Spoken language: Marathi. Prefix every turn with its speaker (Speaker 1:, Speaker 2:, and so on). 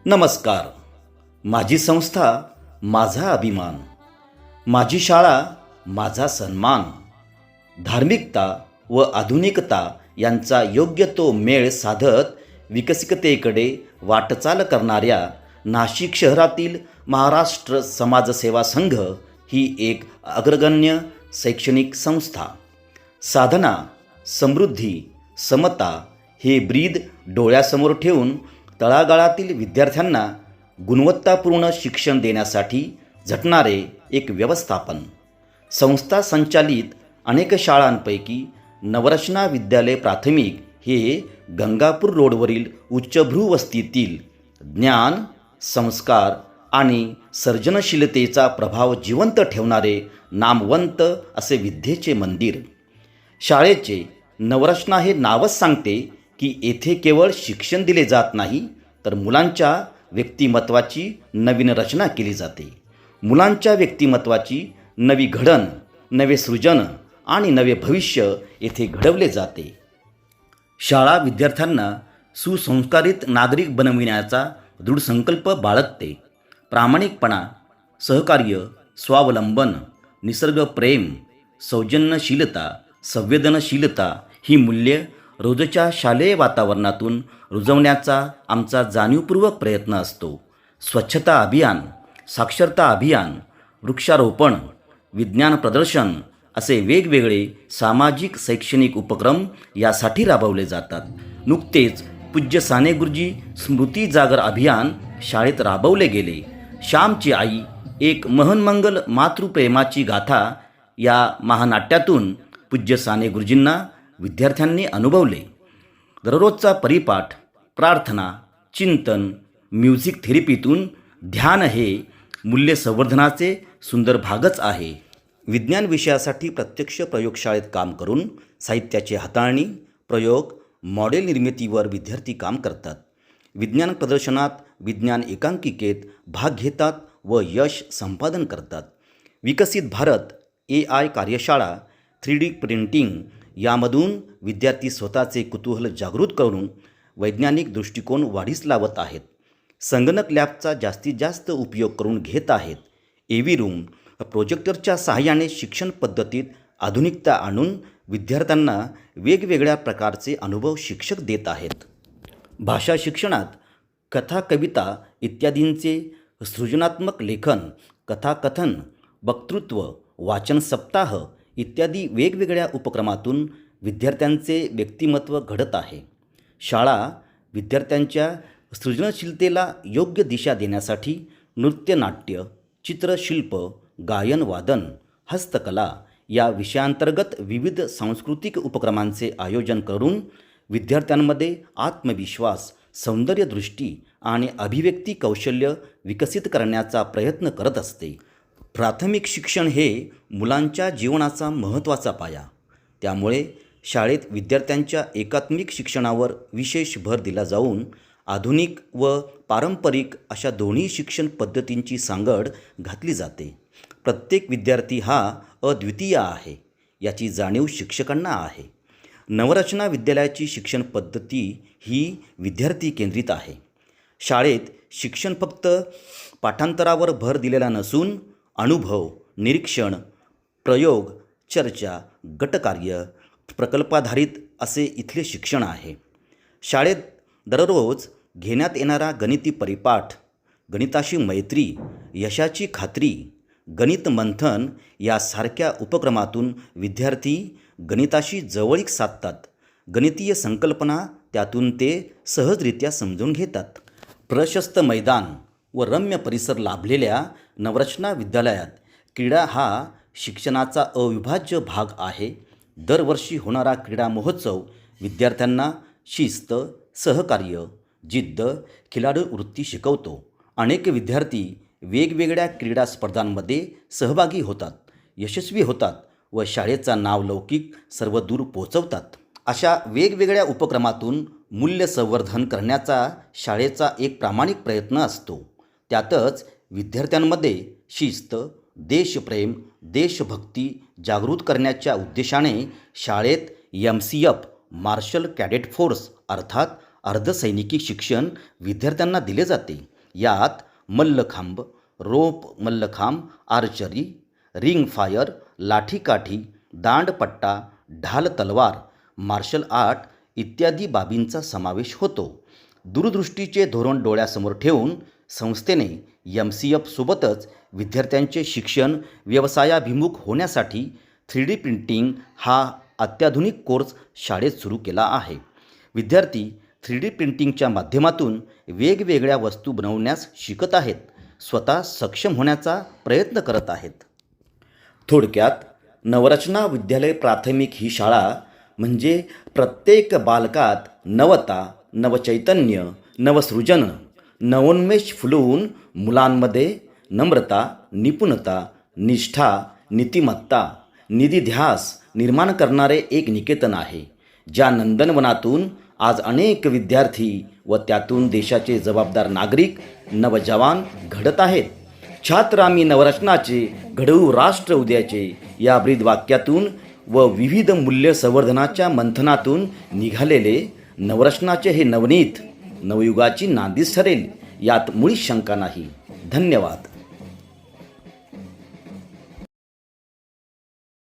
Speaker 1: नमस्कार. माझी संस्था माझा अभिमान, माझी शाळा माझा सन्मान. धार्मिकता व आधुनिकता यांचा योग्य तो मेळ साधत विकसिततेकडे वाटचाल करणाऱ्या नाशिक शहरातील महाराष्ट्र समाजसेवा संघ ही एक अग्रगण्य शैक्षणिक संस्था. साधना, समृद्धी, समता हे ब्रीद डोळ्यासमोर ठेवून तळागाळातील विद्यार्थ्यांना गुणवत्तापूर्ण शिक्षण देण्यासाठी झटणारे एक व्यवस्थापन. संस्था संचालित अनेक शाळांपैकी नवरचना विद्यालय प्राथमिक हे गंगापूर रोडवरील उच्चभ्रू वस्तीतील ज्ञान, संस्कार आणि सर्जनशीलतेचा प्रभाव जिवंत ठेवणारे नामवंत असे विद्येचे मंदिर. शाळेचे नवरचना हे नावच सांगते की येथे केवळ शिक्षण दिले जात नाही, तर मुलांच्या व्यक्तिमत्वाची नवीन रचना केली जाते. मुलांच्या व्यक्तिमत्वाची नवी घडण, नवे सृजन आणि नवे भविष्य येथे घडवले जाते. शाळा विद्यार्थ्यांना सुसंस्कारित नागरिक बनविण्याचा दृढ संकल्प बाळगते. प्रामाणिकपणा, सहकार्य, स्वावलंबन, निसर्गप्रेम, सौजन्यशीलता, संवेदनशीलता ही मूल्ये रोजच्या शालेय वातावरणातून रुजवण्याचा आमचा जाणीवपूर्वक प्रयत्न असतो. स्वच्छता अभियान, साक्षरता अभियान, वृक्षारोपण, विज्ञान प्रदर्शन असे वेगवेगळे सामाजिक शैक्षणिक उपक्रम यासाठी राबवले जातात. नुकतेच पूज्य साने गुरुजी स्मृती जागर अभियान शाळेत राबवले गेले. श्यामची आई एक महन्मंगल मातृप्रेमाची गाथा या महानाट्यातून पूज्य साने गुरुजींना विद्यार्थ्यांनी अनुभवले. दररोजचा परिपाठ, प्रार्थना, चिंतन, म्युझिक थेरपीतून ध्यान हे मूल्य संवर्धनाचे सुंदर भागच आहे. विज्ञान विषयासाठी प्रत्यक्ष प्रयोगशाळेत काम करून साहित्याची हाताळणी, प्रयोग, मॉडेल निर्मितीवर विद्यार्थी काम करतात. विज्ञान प्रदर्शनात, विज्ञान एकांकिकेत भाग घेतात व यश संपादन करतात. विकसित भारत, AI कार्यशाळा, 3D प्रिंटिंग यामधून विद्यार्थी स्वतःचे कुतूहल जागृत करून वैज्ञानिक दृष्टिकोन वाढीस लावत आहेत. संगणक लॅबचा जास्तीत जास्त उपयोग करून घेत आहेत. AV रूम, प्रोजेक्टरच्या सहाय्याने शिक्षण पद्धतीत आधुनिकता आणून विद्यार्थ्यांना वेगवेगळ्या प्रकारचे अनुभव शिक्षक देत आहेत. भाषा शिक्षणात कथा, कविता इत्यादींचे सृजनात्मक लेखन, कथाकथन, वक्तृत्व, वाचन सप्ताह इत्यादी वेगवेगळ्या उपक्रमातून विद्यार्थ्यांचे व्यक्तिमत्व घडत आहे. शाळा विद्यार्थ्यांच्या सृजनशीलतेला योग्य दिशा देण्यासाठी नृत्यनाट्य, चित्रशिल्प, गायन वादन, हस्तकला या विषयांतर्गत विविध सांस्कृतिक उपक्रमांचे आयोजन करून विद्यार्थ्यांमध्ये आत्मविश्वास, सौंदर्यदृष्टी आणि अभिव्यक्ती कौशल्य विकसित करण्याचा प्रयत्न करत असते. प्राथमिक शिक्षण हे मुलांच्या जीवनाचा महत्त्वाचा पाया. त्यामुळे शाळेत विद्यार्थ्यांच्या एकात्मिक शिक्षणावर विशेष भर दिला जाऊन आधुनिक व पारंपरिक अशा दोन्ही शिक्षण पद्धतींची सांगड घातली जाते. प्रत्येक विद्यार्थी हा अद्वितीय आहे याची जाणीव शिक्षकांना आहे. नवरचना विद्यालयाची शिक्षण पद्धती ही विद्यार्थी केंद्रित आहे. शाळेत शिक्षण फक्त पाठांतरावर भर दिलेला नसून अनुभव, निरीक्षण, प्रयोग, चर्चा, गटकार्य, प्रकल्पाधारित असे इथले शिक्षण आहे. शाळेत दररोज घेण्यात येणारा गणिती परिपाठ, गणिताशी मैत्री, यशाची खात्री, गणित मंथन यासारख्या उपक्रमातून विद्यार्थी गणिताशी जवळीक साधतात. गणितीय संकल्पना त्यातून ते सहजरित्या समजून घेतात. प्रशस्त मैदान व रम्य परिसर लाभलेल्या नवरचना विद्यालयात क्रीडा हा शिक्षणाचा अविभाज्य भाग आहे. दरवर्षी होणारा क्रीडा महोत्सव विद्यार्थ्यांना शिस्त, सहकार्य, जिद्द, खिलाडू वृत्ती शिकवतो. अनेक विद्यार्थी वेगवेगळ्या क्रीडा स्पर्धांमध्ये सहभागी होतात, यशस्वी होतात व शाळेचा नावलौकिक सर्वदूर पोचवतात. अशा वेगवेगळ्या उपक्रमातून मूल्य संवर्धन करण्याचा शाळेचा एक प्रामाणिक प्रयत्न असतो. त्यातच विद्यार्थ्यांमध्ये शिस्त, देशप्रेम, देशभक्ती जागृत करण्याच्या उद्देशाने शाळेत MCF मार्शल कॅडेट फोर्स अर्थात अर्धसैनिकी शिक्षण विद्यार्थ्यांना दिले जाते. यात मल्लखांब, रोप मल्लखांब, आर्चरी, रिंग फायर, लाठीकाठी, दांडपट्टा, ढाल तलवार, मार्शल आर्ट इत्यादी बाबींचा समावेश होतो. दूरदृष्टीचे धोरण डोळ्यासमोर ठेवून संस्थेने MCF सोबतच विद्यार्थ्यांचे शिक्षण व्यवसायाभिमुख होण्यासाठी 3D प्रिंटिंग हा अत्याधुनिक कोर्स शाळेत सुरू केला आहे. विद्यार्थी 3D प्रिंटिंगच्या माध्यमातून वेगवेगळ्या वस्तू बनवण्यास शिकत आहेत, स्वतः सक्षम होण्याचा प्रयत्न करत आहेत. थोडक्यात नवरचना विद्यालय प्राथमिक ही शाळा म्हणजे प्रत्येक बालकात नवता, नवचैतन्य, नवसृजन, नवोन्मेष फुलवून मुलांमध्ये नम्रता, निपुणता, निष्ठा, नीतिमत्ता, निधिध्यास निर्माण करणारे एक निकेतन आहे. ज्या नंदनवनातून आज अनेक विद्यार्थी व त्यातून देशाचे जबाबदार नागरिक, नवजवान घडत आहेत. छात्र आम्ही नवरचनाचे, घडवू राष्ट्र उद्याचे या ब्रीद वाक्यातून व विविध मूल्य संवर्धनाच्या मंथनातून निघालेले नवरचनाचे हे नवनीत नवयुगाची नांदीच ठरेल, यात मुळीच शंका नाही. धन्यवाद.